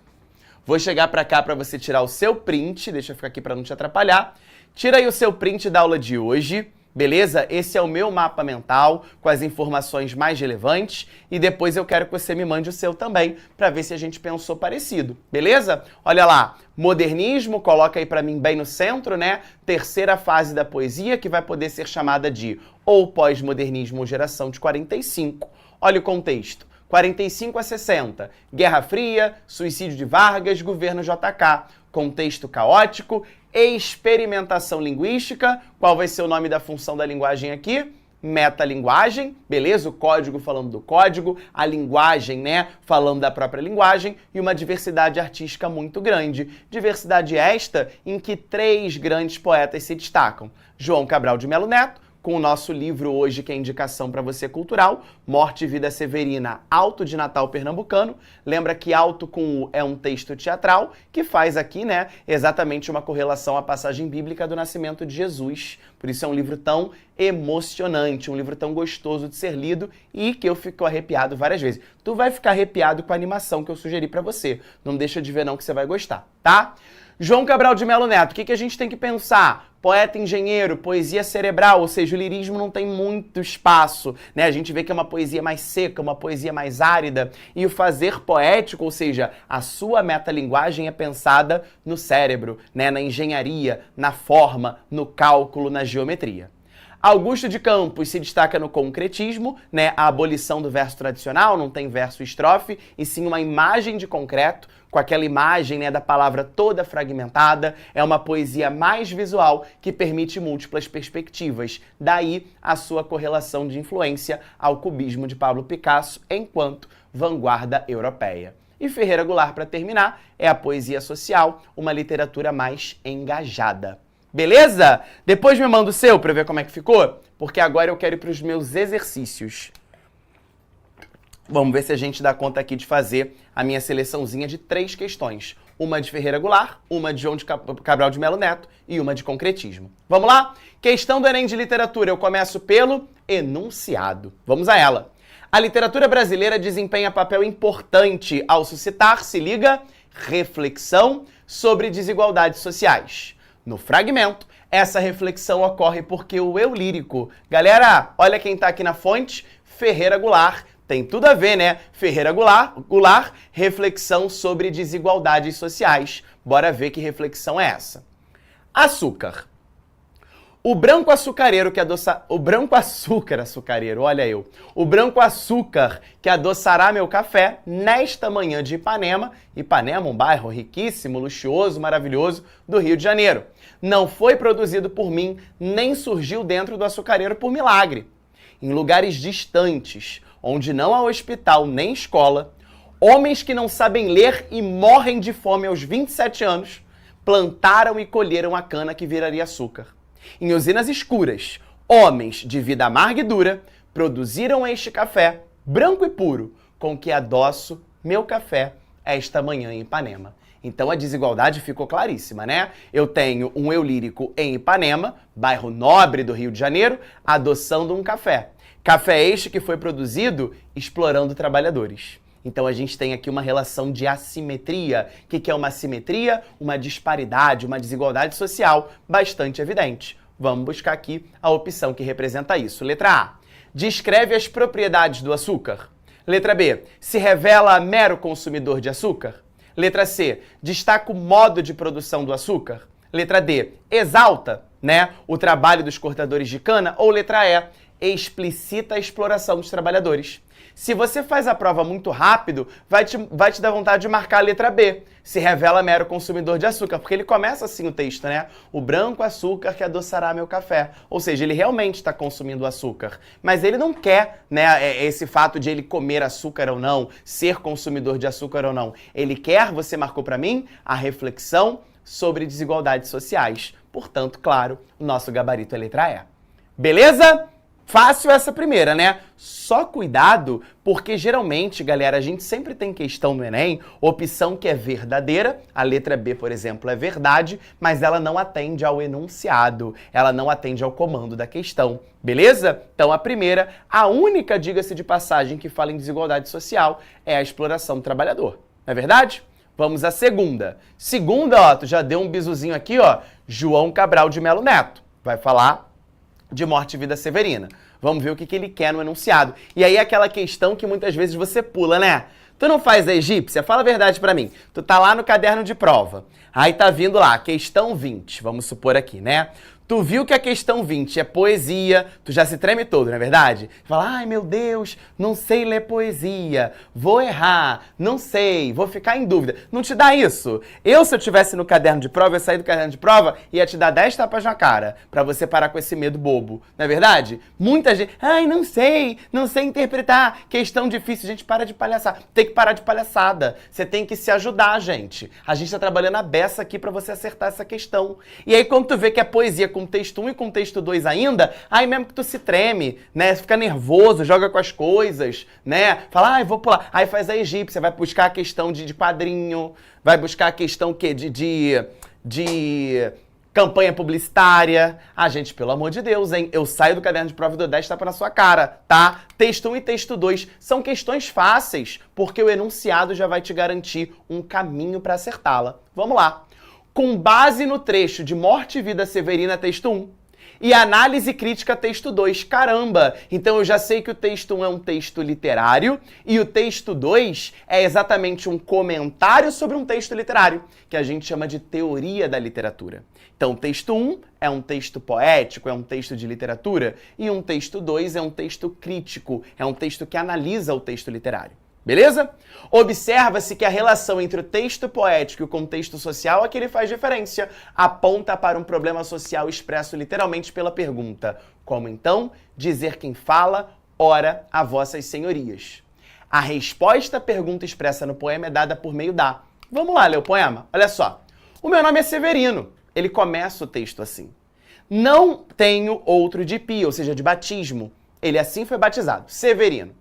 Vou chegar para cá para você tirar o seu print, deixa eu ficar aqui para não te atrapalhar. Tira aí o seu print da aula de hoje, beleza? Esse é o meu mapa mental com as informações mais relevantes e depois eu quero que você me mande o seu também para ver se a gente pensou parecido, beleza? Olha lá, modernismo, coloca aí para mim bem no centro, né? Terceira fase da poesia que vai poder ser chamada de ou pós-modernismo ou geração de 45. Olha o contexto. 45 a 60, Guerra Fria, suicídio de Vargas, governo JK, contexto caótico, experimentação linguística, qual vai ser o nome da função da linguagem aqui? Metalinguagem, beleza? O código falando do código, a linguagem, né, falando da própria linguagem e uma diversidade artística muito grande. Diversidade esta em que 3 grandes poetas se destacam. João Cabral de Melo Neto, com o nosso livro hoje, que é indicação para você cultural, Morte e Vida Severina, Alto de Natal Pernambucano. Lembra que Alto com U é um texto teatral que faz aqui, né, exatamente uma correlação à passagem bíblica do nascimento de Jesus. Por isso é um livro tão emocionante, um livro tão gostoso de ser lido e que eu fico arrepiado várias vezes. Tu vai ficar arrepiado com a animação que eu sugeri para você. Não deixa de ver não que você vai gostar, tá? João Cabral de Melo Neto, o que a gente tem que pensar? Poeta engenheiro, poesia cerebral, ou seja, o lirismo não tem muito espaço, né? A gente vê que é uma poesia mais seca, uma poesia mais árida, e o fazer poético, ou seja, a sua metalinguagem é pensada no cérebro, né? Na engenharia, na forma, no cálculo, na geometria. Augusto de Campos se destaca no concretismo, né? A abolição do verso tradicional, não tem verso e estrofe, e sim uma imagem de concreto, com aquela imagem, né, da palavra toda fragmentada. É uma poesia mais visual que permite múltiplas perspectivas. Daí a sua correlação de influência ao cubismo de Pablo Picasso enquanto vanguarda europeia. E Ferreira Goulart, para terminar, é a poesia social, uma literatura mais engajada. Beleza? Depois me manda o seu para ver como é que ficou, porque agora eu quero ir para os meus exercícios. Vamos ver se a gente dá conta aqui de fazer a minha seleçãozinha de 3 questões. Uma de Ferreira Goulart, uma de João Cabral de Melo Neto e uma de concretismo. Vamos lá? Questão do Enem de literatura. Eu começo pelo enunciado. Vamos a ela. A literatura brasileira desempenha papel importante ao suscitar, se liga, reflexão sobre desigualdades sociais. No fragmento, essa reflexão ocorre porque o eu lírico... Galera, olha quem tá aqui na fonte, Ferreira Goulart. Tem tudo a ver, né? Ferreira Goulart, reflexão sobre desigualdades sociais. Bora ver que reflexão é essa. Açúcar. O branco açucareiro que adoça... O branco açúcar açucareiro, olha eu. O branco açúcar que adoçará meu café nesta manhã de Ipanema. Ipanema, um bairro riquíssimo, luxuoso, maravilhoso do Rio de Janeiro. Não foi produzido por mim, nem surgiu dentro do açucareiro por milagre. Em lugares distantes, onde não há hospital nem escola, homens que não sabem ler e morrem de fome aos 27 anos, plantaram e colheram a cana que viraria açúcar. Em usinas escuras, homens de vida amarga e dura produziram este café, branco e puro, com que adoço meu café esta manhã em Ipanema. Então a desigualdade ficou claríssima, né? Eu tenho um eu lírico em Ipanema, bairro nobre do Rio de Janeiro, adoçando um café. Café este que foi produzido explorando trabalhadores. Então a gente tem aqui uma relação de assimetria. O que é uma assimetria? Uma disparidade, uma desigualdade social bastante evidente. Vamos buscar aqui a opção que representa isso. Letra A. Descreve as propriedades do açúcar. Letra B. Se revela mero consumidor de açúcar. Letra C. Destaca o modo de produção do açúcar. Letra D. Exalta, né, o trabalho dos cortadores de cana. Ou letra E. Explicita a exploração dos trabalhadores. Se você faz a prova muito rápido, vai te dar vontade de marcar a letra B. Se revela mero consumidor de açúcar, porque ele começa assim o texto, né? O branco açúcar que adoçará meu café. Ou seja, ele realmente está consumindo açúcar. Mas ele não quer, né, esse fato de ele comer açúcar ou não, ser consumidor de açúcar ou não. Ele quer, você marcou para mim, a reflexão sobre desigualdades sociais. Portanto, claro, o nosso gabarito é letra E. Beleza? Fácil essa primeira, né? Só cuidado, porque geralmente, galera, a gente sempre tem questão no Enem, opção que é verdadeira, a letra B, por exemplo, é verdade, mas ela não atende ao enunciado, ela não atende ao comando da questão, beleza? Então a primeira, a única, diga-se de passagem, que fala em desigualdade social é a exploração do trabalhador, não é verdade? Vamos à segunda. Segunda, ó, tu já deu um bisuzinho aqui, ó, João Cabral de Melo Neto, vai falar de morte e vida severina. Vamos ver o que ele quer no enunciado. E aí aquela questão que muitas vezes você pula, né? Tu não faz a egípcia? Fala a verdade pra mim. Tu tá lá no caderno de prova. Aí tá vindo lá, questão 20, vamos supor aqui, né? Tu viu que a questão 20 é poesia, tu já se treme todo, não é verdade? Fala, ai meu Deus, não sei ler poesia, vou errar, não sei, vou ficar em dúvida. Não te dá isso? Se eu tivesse no caderno de prova, eu ia sair do caderno de prova e ia te dar 10 tapas na cara, pra você parar com esse medo bobo, não é verdade? Muita gente, ai não sei interpretar, questão difícil, gente, para de palhaçar. Tem que parar de palhaçada, você tem que se ajudar, gente. A gente tá trabalhando a beça aqui pra você acertar essa questão. E aí quando tu vê que é poesia com texto 1 e com texto 2 ainda, aí mesmo que tu se treme, né? Fica nervoso, joga com as coisas, né? Fala, ai, vou pular. Aí faz a egípcia, vai buscar a questão de quadrinho, vai buscar a questão que de campanha publicitária. Ah, gente, pelo amor de Deus, hein? Eu saio do caderno de prova e dou 10 tapas na sua cara, tá? Texto 1 e texto 2 são questões fáceis, porque o enunciado já vai te garantir um caminho para acertá-la. Vamos lá. Com base no trecho de Morte e Vida Severina, texto 1, e análise crítica, texto 2. Caramba! Então eu já sei que o texto 1 é um texto literário e o texto 2 é exatamente um comentário sobre um texto literário, que a gente chama de teoria da literatura. Então, o texto 1 é um texto poético, é um texto de literatura, e um texto 2 é um texto crítico, é um texto que analisa o texto literário. Beleza? Observa-se que a relação entre o texto poético e o contexto social a que ele faz referência aponta para um problema social expresso literalmente pela pergunta: como então dizer quem fala, ora, a vossas senhorias? A resposta à pergunta expressa no poema é dada por meio da... Vamos lá ler o poema? Olha só. O meu nome é Severino. Ele começa o texto assim. Não tenho outro de pia, ou seja, de batismo. Ele assim foi batizado, Severino.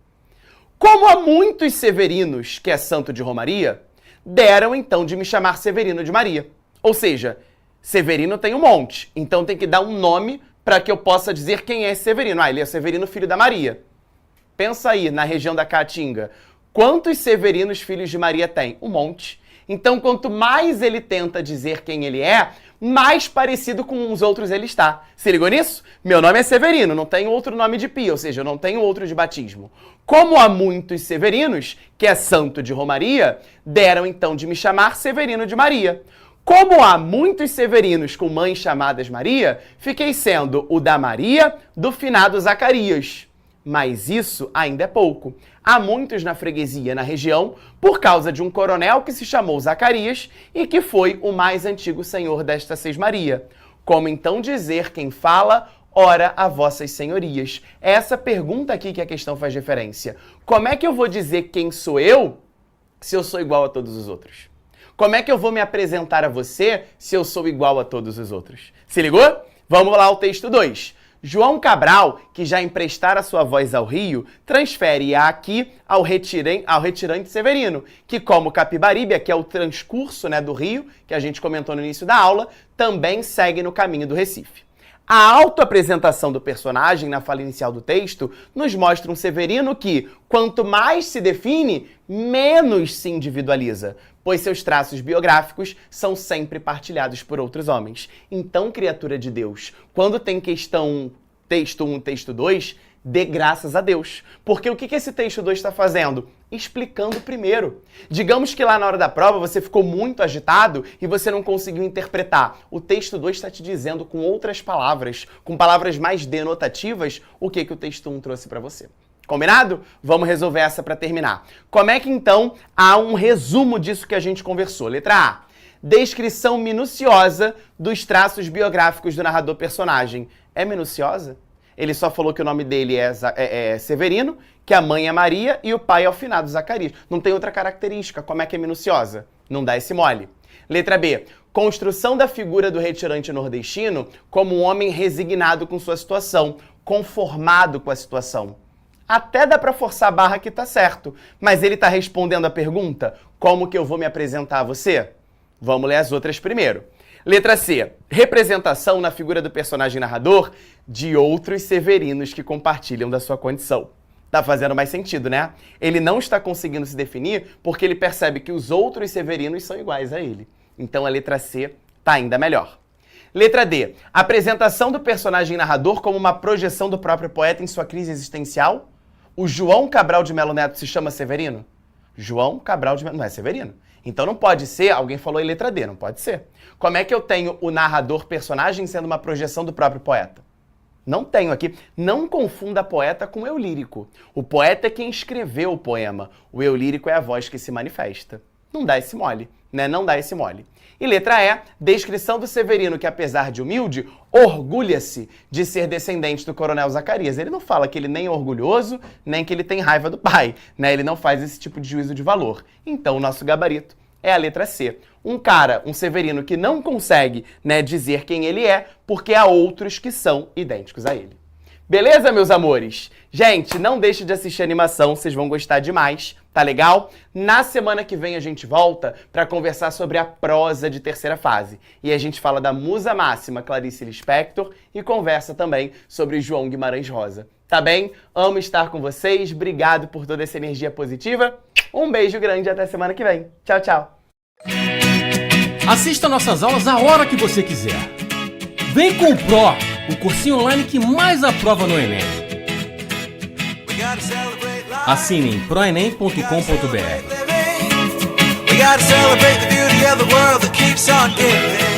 Como há muitos Severinos, que é santo de Romaria, deram então de me chamar Severino de Maria. Ou seja, Severino tem um monte, então tem que dar um nome para que eu possa dizer quem é Severino. Ah, ele é Severino, filho da Maria. Pensa aí, na região da Caatinga, quantos Severinos filhos de Maria tem? Um monte. Então, quanto mais ele tenta dizer quem ele é, mais parecido com os outros ele está. Se ligou nisso? Meu nome é Severino, não tenho outro nome de pia, ou seja, eu não tenho outro de batismo. Como há muitos Severinos, que é santo de Romaria, deram então de me chamar Severino de Maria. Como há muitos severinos com mães chamadas Maria, fiquei sendo o da Maria do finado Zacarias. Mas isso ainda é pouco. Há muitos na freguesia na região por causa de um coronel que se chamou Zacarias e que foi o mais antigo senhor desta Sesmaria. Como então dizer quem fala, ora a vossas senhorias? É essa pergunta aqui que a questão faz referência. Como é que eu vou dizer quem sou eu se eu sou igual a todos os outros? Como é que eu vou me apresentar a você se eu sou igual a todos os outros? Se ligou? Vamos lá ao texto 2. João Cabral, que já emprestara sua voz ao rio, transfere-a aqui ao retirante Severino, que como Capibaribe, que é o transcurso do rio, que a gente comentou no início da aula, também segue no caminho do Recife. A autoapresentação do personagem na fala inicial do texto nos mostra um Severino que, quanto mais se define, menos se individualiza, pois seus traços biográficos são sempre partilhados por outros homens. Então, criatura de Deus, quando tem questão texto 1 e texto 2, dê graças a Deus. Porque o que esse texto 2 está fazendo? Explicando primeiro. Digamos que lá na hora da prova você ficou muito agitado e você não conseguiu interpretar. O texto 2 está te dizendo com outras palavras, com palavras mais denotativas, o que o texto 1 trouxe para você. Combinado? Vamos resolver essa para terminar. Como é que então há um resumo disso que a gente conversou? Letra A. Descrição minuciosa dos traços biográficos do narrador personagem. É minuciosa? Ele só falou que o nome dele é Severino, que a mãe é Maria e o pai é o finado Zacarias. Não tem outra característica. Como é que é minuciosa? Não dá esse mole. Letra B. Construção da figura do retirante nordestino como um homem resignado com sua situação, conformado com a situação. Até dá para forçar a barra que tá certo, mas ele tá respondendo a pergunta, como que eu vou me apresentar a você? Vamos ler as outras primeiro. Letra C. Representação na figura do personagem narrador de outros severinos que compartilham da sua condição. Tá fazendo mais sentido, né? Ele não está conseguindo se definir porque ele percebe que os outros severinos são iguais a ele. Então a letra C tá ainda melhor. Letra D. Apresentação do personagem narrador como uma projeção do próprio poeta em sua crise existencial. O João Cabral de Melo Neto se chama Severino? João Cabral de Melo não é Severino. Então não pode ser, alguém falou em letra D, não pode ser. Como é que eu tenho o narrador personagem sendo uma projeção do próprio poeta? Não tenho aqui. Não confunda poeta com eu lírico. O poeta é quem escreveu o poema. O eu lírico é a voz que se manifesta. Não dá esse mole, né? Não dá esse mole. E letra E, descrição do Severino que, apesar de humilde, orgulha-se de ser descendente do coronel Zacarias. Ele não fala que ele nem é orgulhoso, nem que ele tem raiva do pai, né? Ele não faz esse tipo de juízo de valor. Então, o nosso gabarito é a letra C. Um Severino que não consegue, dizer quem ele é, porque há outros que são idênticos a ele. Beleza, meus amores? Gente, não deixe de assistir a animação, vocês vão gostar demais, tá legal? Na semana que vem a gente volta para conversar sobre a prosa de terceira fase. E a gente fala da musa máxima Clarice Lispector e conversa também sobre João Guimarães Rosa. Tá bem? Amo estar com vocês, obrigado por toda essa energia positiva. Um beijo grande e até semana que vem. Tchau, tchau. Assista nossas aulas a hora que você quiser. Vem com o Pro, o cursinho online que mais aprova no Enem. Assine em proenem.com.br. We gotta celebrate the beauty of the world that keeps on giving.